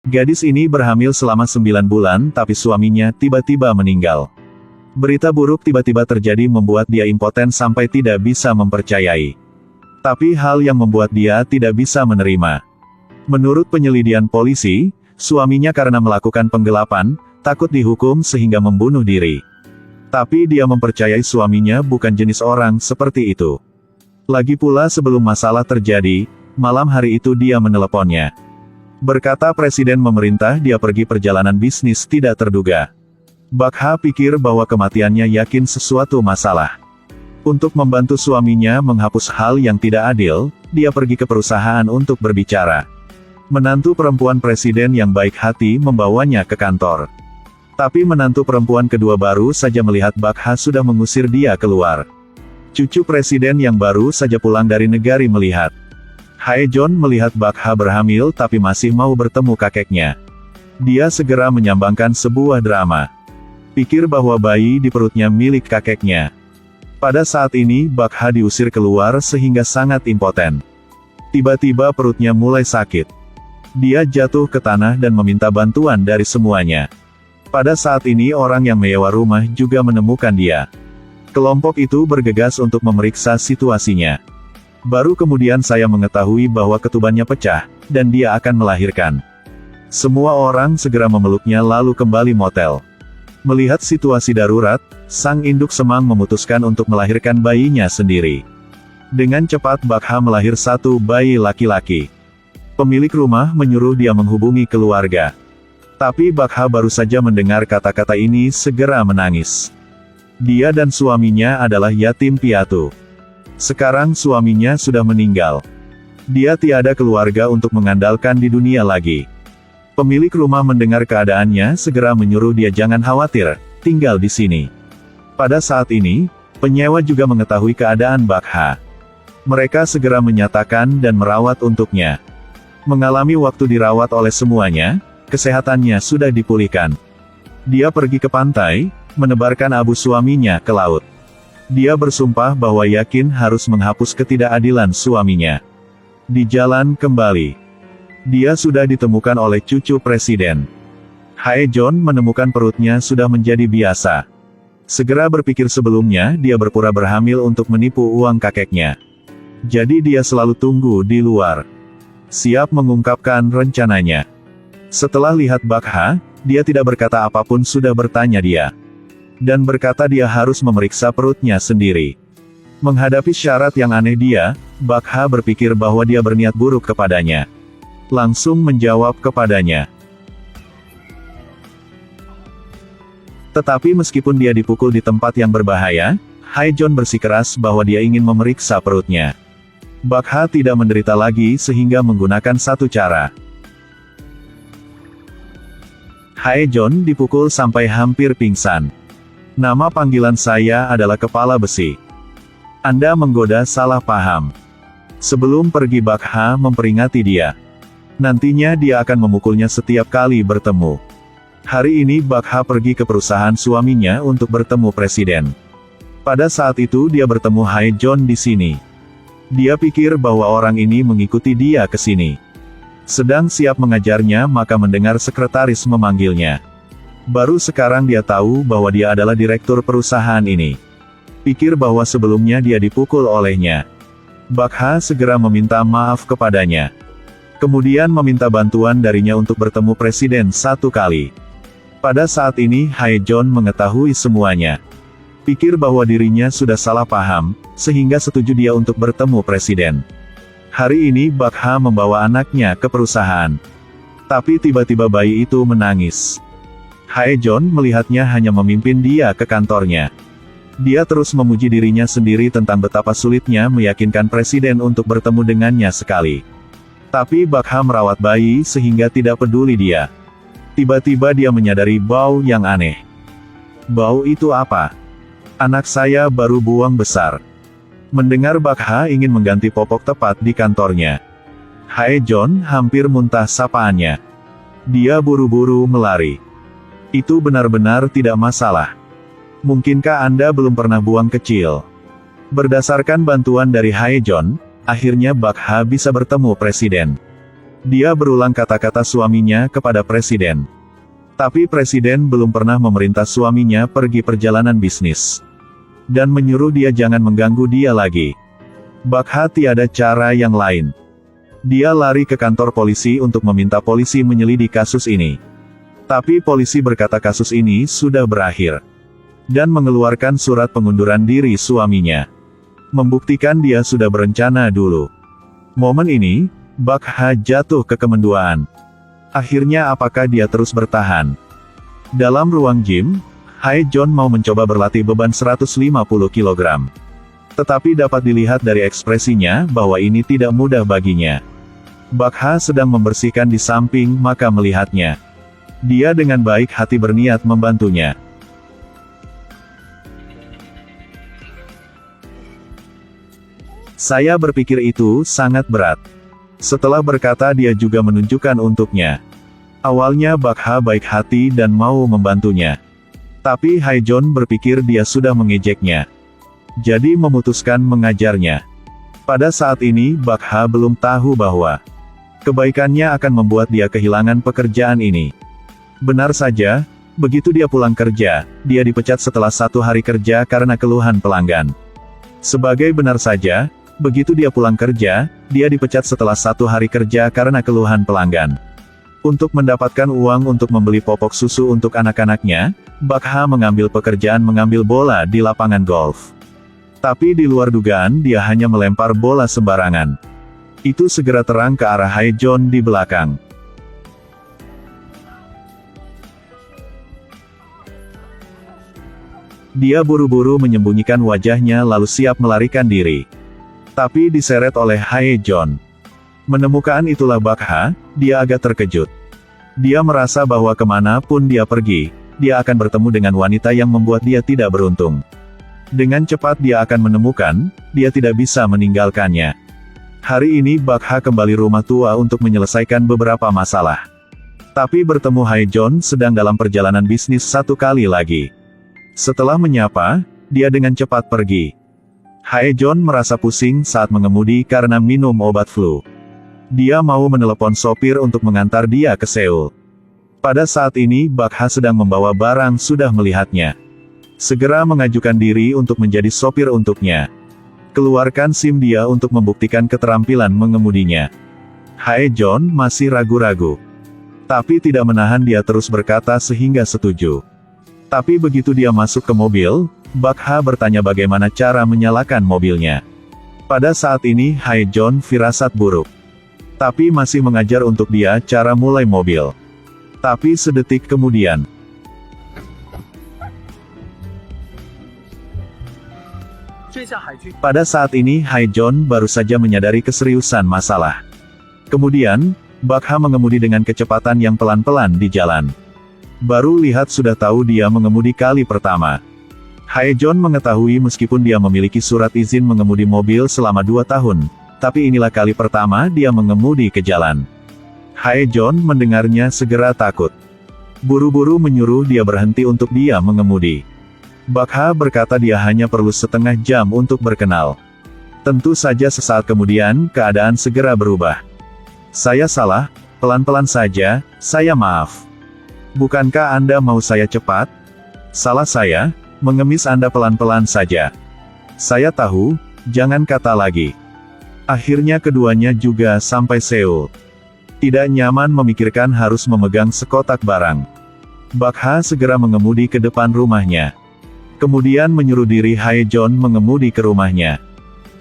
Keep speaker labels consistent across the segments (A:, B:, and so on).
A: Gadis ini berhamil selama 9 bulan tapi suaminya tiba-tiba meninggal. Berita buruk tiba-tiba terjadi membuat dia impoten sampai tidak bisa mempercayai. Tapi hal yang membuat dia tidak bisa menerima. Menurut penyelidikan polisi, suaminya karena melakukan penggelapan, takut dihukum sehingga membunuh diri. Tapi dia mempercayai suaminya bukan jenis orang seperti itu. Lagi pula sebelum masalah terjadi, malam hari itu dia meneleponnya. Berkata presiden memerintah dia pergi perjalanan bisnis tidak terduga. Bakha pikir bahwa kematiannya yakin sesuatu masalah. Untuk membantu suaminya menghapus hal yang tidak adil, dia pergi ke perusahaan untuk berbicara. Menantu perempuan presiden yang baik hati membawanya ke kantor. Tapi menantu perempuan kedua baru saja melihat Bakha sudah mengusir dia keluar. Cucu presiden yang baru saja pulang dari negari melihat. Hae-jeon melihat Bakha berhamil tapi masih mau bertemu kakeknya. Dia segera menyambangkan sebuah drama. Pikir bahwa bayi di perutnya milik kakeknya. Pada saat ini Bakha diusir keluar sehingga sangat impoten. Tiba-tiba perutnya mulai sakit. Dia jatuh ke tanah dan meminta bantuan dari semuanya. Pada saat ini orang yang menyewa rumah juga menemukan dia. Kelompok itu bergegas untuk memeriksa situasinya. Baru kemudian saya mengetahui bahwa ketubannya pecah, dan dia akan melahirkan. Semua orang segera memeluknya lalu kembali motel. Melihat situasi darurat, sang induk semang memutuskan untuk melahirkan bayinya sendiri. Dengan cepat Bakha melahir satu bayi laki-laki. Pemilik rumah menyuruh dia menghubungi keluarga. Tapi Bakha baru saja mendengar kata-kata ini segera menangis. Dia dan suaminya adalah yatim piatu. Sekarang suaminya sudah meninggal. Dia tiada keluarga untuk mengandalkan di dunia lagi. Pemilik rumah mendengar keadaannya segera menyuruh dia jangan khawatir, tinggal di sini. Pada saat ini, penyewa juga mengetahui keadaan Bakha. Mereka segera menyatakan dan merawat untuknya. Mengalami waktu dirawat oleh semuanya, kesehatannya sudah dipulihkan. Dia pergi ke pantai, menebarkan abu suaminya ke laut. Dia bersumpah bahwa yakin harus menghapus ketidakadilan suaminya. Di jalan kembali, dia sudah ditemukan oleh cucu presiden. Hae-jeon menemukan perutnya sudah menjadi biasa. Segera berpikir sebelumnya dia berpura berhamil untuk menipu uang kakeknya. Jadi dia selalu tunggu di luar. Siap mengungkapkan rencananya. Setelah lihat Bakha, dia tidak berkata apapun sudah bertanya dia. Dan berkata dia harus memeriksa perutnya sendiri. Menghadapi syarat yang aneh dia, Bakha berpikir bahwa dia berniat buruk kepadanya. Langsung menjawab kepadanya. Tetapi meskipun dia dipukul di tempat yang berbahaya, Hae-jeon bersikeras bahwa dia ingin memeriksa perutnya. Bakha tidak menderita lagi sehingga menggunakan satu cara. Hae-jeon dipukul sampai hampir pingsan. Nama panggilan saya adalah Kepala Besi. Anda menggoda salah paham. Sebelum pergi Bakha memperingati dia. Nantinya dia akan memukulnya setiap kali bertemu. Hari ini Bakha pergi ke perusahaan suaminya untuk bertemu presiden. Pada saat itu dia bertemu Hae-jeon di sini. Dia pikir bahwa orang ini mengikuti dia ke sini. Sedang siap mengajarnya maka mendengar sekretaris memanggilnya. Baru sekarang dia tahu bahwa dia adalah direktur perusahaan ini. Pikir bahwa sebelumnya dia dipukul olehnya. Bakha segera meminta maaf kepadanya. Kemudian meminta bantuan darinya untuk bertemu presiden satu kali. Pada saat ini Hae-jeon mengetahui semuanya. Pikir bahwa dirinya sudah salah paham, sehingga setuju dia untuk bertemu presiden. Hari ini Bakha membawa anaknya ke perusahaan. Tapi tiba-tiba bayi itu menangis. Hae-jeon melihatnya hanya memimpin dia ke kantornya. Dia terus memuji dirinya sendiri tentang betapa sulitnya meyakinkan presiden untuk bertemu dengannya sekali. Tapi Bakha merawat bayi sehingga tidak peduli dia. Tiba-tiba dia menyadari bau yang aneh. Bau itu apa? Anak saya baru buang besar. Mendengar Bakha ingin mengganti popok tepat di kantornya. Hae-jeon hampir muntah sapaannya. Dia buru-buru melari. Itu benar-benar tidak masalah. Mungkinkah Anda belum pernah buang kecil? Berdasarkan bantuan dari Hae-jeon, akhirnya Bakha bisa bertemu presiden. Dia berulang kata-kata suaminya kepada presiden. Tapi presiden belum pernah memerintah suaminya pergi perjalanan bisnis. Dan menyuruh dia jangan mengganggu dia lagi. Bakha tiada cara yang lain. Dia lari ke kantor polisi untuk meminta polisi menyelidiki kasus ini. Tapi polisi berkata kasus ini sudah berakhir. Dan mengeluarkan surat pengunduran diri suaminya. Membuktikan dia sudah berencana dulu. Momen ini, Bakha jatuh ke kemenduaan. Akhirnya apakah dia terus bertahan? Dalam ruang gym, Hae John mau mencoba berlatih beban 150 kg. Tetapi dapat dilihat dari ekspresinya bahwa ini tidak mudah baginya. Bakha sedang membersihkan di samping maka melihatnya. Dia dengan baik hati berniat membantunya. Saya berpikir itu sangat berat. Setelah berkata dia juga menunjukkan untuknya. Awalnya Bakha baik hati dan mau membantunya. Tapi Hae John berpikir dia sudah mengejeknya. Jadi memutuskan mengajarnya. Pada saat ini Bakha belum tahu bahwa kebaikannya akan membuat dia kehilangan pekerjaan ini. Benar saja, begitu dia pulang kerja, dia dipecat setelah 1 hari kerja karena keluhan pelanggan. Sebagai benar saja, begitu dia pulang kerja, dia dipecat setelah 1 hari kerja karena keluhan pelanggan. Untuk mendapatkan uang untuk membeli popok susu untuk anak-anaknya, Bakha mengambil pekerjaan mengambil bola di lapangan golf. Tapi di luar dugaan dia hanya melempar bola sembarangan. Itu segera terang ke arah Hae John di belakang. Dia buru-buru menyembunyikan wajahnya lalu siap melarikan diri. Tapi diseret oleh Hae John. Menemukan itulah Bakha, dia agak terkejut. Dia merasa bahwa kemanapun dia pergi, dia akan bertemu dengan wanita yang membuat dia tidak beruntung. Dengan cepat dia akan menemukan, dia tidak bisa meninggalkannya. Hari ini Bakha kembali rumah tua untuk menyelesaikan beberapa masalah. Tapi bertemu Hae John sedang dalam perjalanan bisnis 1 kali lagi. Setelah menyapa, dia dengan cepat pergi. Hae John merasa pusing saat mengemudi karena minum obat flu. Dia mau menelepon sopir untuk mengantar dia ke Seoul. Pada saat ini Bakha sedang membawa barang sudah melihatnya. Segera mengajukan diri untuk menjadi sopir untuknya. Keluarkan SIM dia untuk membuktikan keterampilan mengemudinya. Hae John masih ragu-ragu. Tapi tidak menahan dia terus berkata sehingga setuju. Tapi begitu dia masuk ke mobil, Bakha bertanya bagaimana cara menyalakan mobilnya. Pada saat ini Hae John firasat buruk. Tapi masih mengajar untuk dia cara mulai mobil. Tapi sedetik kemudian. Pada saat ini Hae John baru saja menyadari keseriusan masalah. Kemudian, Bakha mengemudi dengan kecepatan yang pelan-pelan di jalan. Baru lihat sudah tahu dia mengemudi kali pertama. Hae John mengetahui meskipun dia memiliki surat izin mengemudi mobil selama 2 tahun, tapi inilah kali pertama dia mengemudi ke jalan. Hae John mendengarnya segera takut. Buru-buru menyuruh dia berhenti untuk dia mengemudi. Bakha berkata dia hanya perlu setengah jam untuk berkenal. Tentu saja sesaat kemudian, keadaan segera berubah. Saya salah, pelan-pelan saja, saya maaf. Bukankah Anda mau saya cepat? Salah saya, mengemis Anda pelan-pelan saja. Saya tahu, jangan kata lagi. Akhirnya keduanya juga sampai Seoul. Tidak nyaman memikirkan harus memegang sekotak barang. Bakha segera mengemudi ke depan rumahnya. Kemudian menyuruh diri Hae John mengemudi ke rumahnya.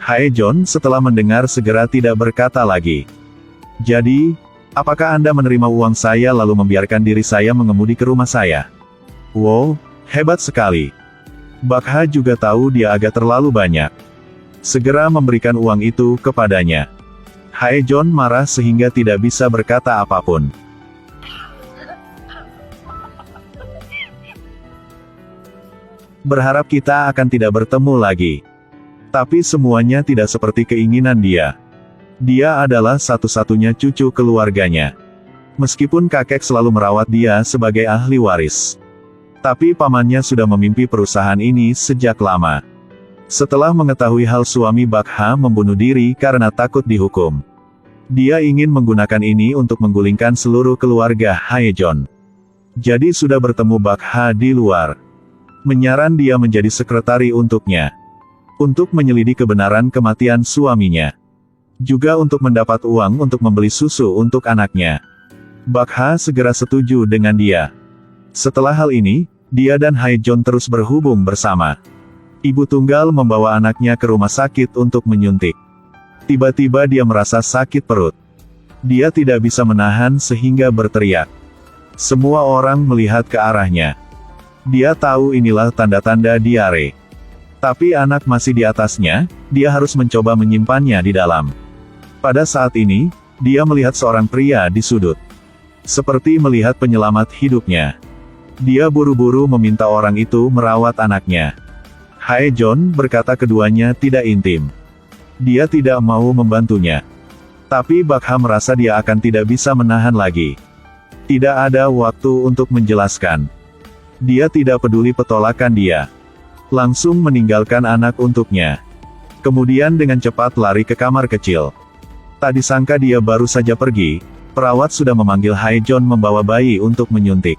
A: Hae John setelah mendengar segera tidak berkata lagi. Jadi, apakah Anda menerima uang saya lalu membiarkan diri saya mengemudi ke rumah saya? Wow, hebat sekali. Bakha juga tahu dia agak terlalu banyak. Segera memberikan uang itu kepadanya. Hae John marah sehingga tidak bisa berkata apapun. Berharap kita akan tidak bertemu lagi. Tapi semuanya tidak seperti keinginan dia. Dia adalah satu-satunya cucu keluarganya. Meskipun kakek selalu merawat dia sebagai ahli waris. Tapi pamannya sudah memimpi perusahaan ini sejak lama. Setelah mengetahui hal suami Bakha membunuh diri karena takut dihukum. Dia ingin menggunakan ini untuk menggulingkan seluruh keluarga Haejon. Jadi sudah bertemu Bakha di luar. Menyaran dia menjadi sekretari untuknya. Untuk menyelidiki kebenaran kematian suaminya. Juga untuk mendapat uang untuk membeli susu untuk anaknya. Bakha segera setuju dengan dia. Setelah hal ini, dia dan Haejon terus berhubung bersama. Ibu tunggal membawa anaknya ke rumah sakit untuk menyuntik. Tiba-tiba dia merasa sakit perut. Dia tidak bisa menahan sehingga berteriak. Semua orang melihat ke arahnya. Dia tahu inilah tanda-tanda diare. Tapi anak masih di atasnya, dia harus mencoba menyimpannya di dalam. Pada saat ini, dia melihat seorang pria di sudut. Seperti melihat penyelamat hidupnya. Dia buru-buru meminta orang itu merawat anaknya. Haejon berkata keduanya tidak intim. Dia tidak mau membantunya. Tapi Bakha merasa dia akan tidak bisa menahan lagi. Tidak ada waktu untuk menjelaskan. Dia tidak peduli petolakan dia. Langsung meninggalkan anak untuknya. Kemudian dengan cepat lari ke kamar kecil. Tak disangka dia baru saja pergi, perawat sudah memanggil Haejon membawa bayi untuk menyuntik.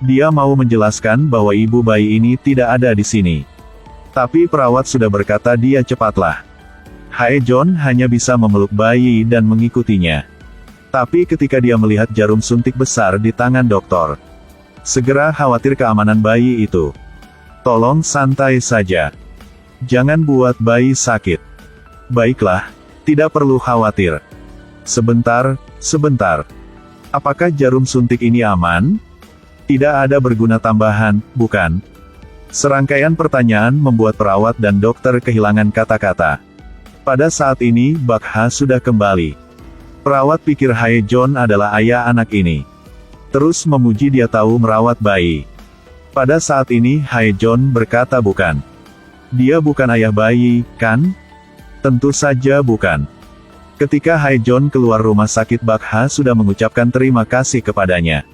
A: Dia mau menjelaskan bahwa ibu bayi ini tidak ada di sini. Tapi perawat sudah berkata dia cepatlah. Haejon hanya bisa memeluk bayi dan mengikutinya. Tapi ketika dia melihat jarum suntik besar di tangan dokter, segera khawatir keamanan bayi itu. Tolong santai saja. Jangan buat bayi sakit. Baiklah, tidak perlu khawatir. Sebentar. Apakah jarum suntik ini aman? Tidak ada berguna tambahan, bukan? Serangkaian pertanyaan membuat perawat dan dokter kehilangan kata-kata. Pada saat ini, Bakha sudah kembali. Perawat pikir Haejon adalah ayah anak ini. Terus memuji dia tahu merawat bayi. Pada saat ini Haejon berkata bukan. Dia bukan ayah bayi, kan? Tentu saja bukan. Ketika Haejon keluar rumah sakit, Bakha sudah mengucapkan terima kasih kepadanya.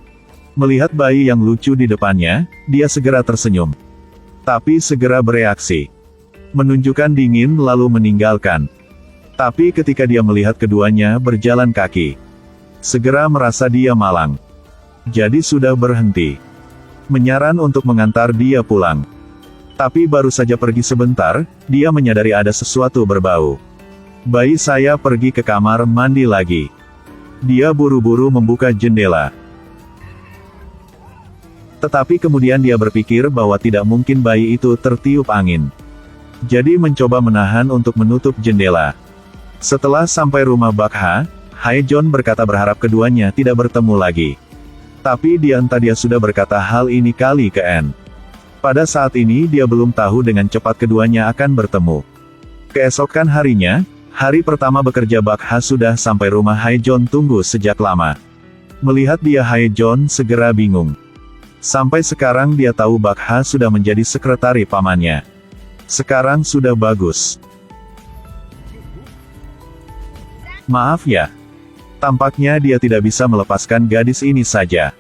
A: Melihat bayi yang lucu di depannya, dia segera tersenyum. Tapi segera bereaksi. Menunjukkan dingin lalu meninggalkan. Tapi ketika dia melihat keduanya berjalan kaki, segera merasa dia malang. Jadi sudah berhenti. Menyaran untuk mengantar dia pulang. Tapi baru saja pergi sebentar, dia menyadari ada sesuatu berbau. Bayi saya pergi ke kamar mandi lagi. Dia buru-buru membuka jendela. Tetapi kemudian dia berpikir bahwa tidak mungkin bayi itu tertiup angin. Jadi mencoba menahan untuk menutup jendela. Setelah sampai rumah Bakha, Haejon berkata berharap keduanya tidak bertemu lagi. Tapi entah dia sudah berkata hal ini kali ke N. Pada saat ini dia belum tahu dengan cepat keduanya akan bertemu. Keesokan harinya, hari pertama bekerja Bakha sudah sampai rumah Haejon tunggu sejak lama. Melihat dia Haejon segera bingung. Sampai sekarang dia tahu Bakha sudah menjadi sekretari pamannya. Sekarang sudah bagus. Maaf ya. Tampaknya dia tidak bisa melepaskan gadis ini saja.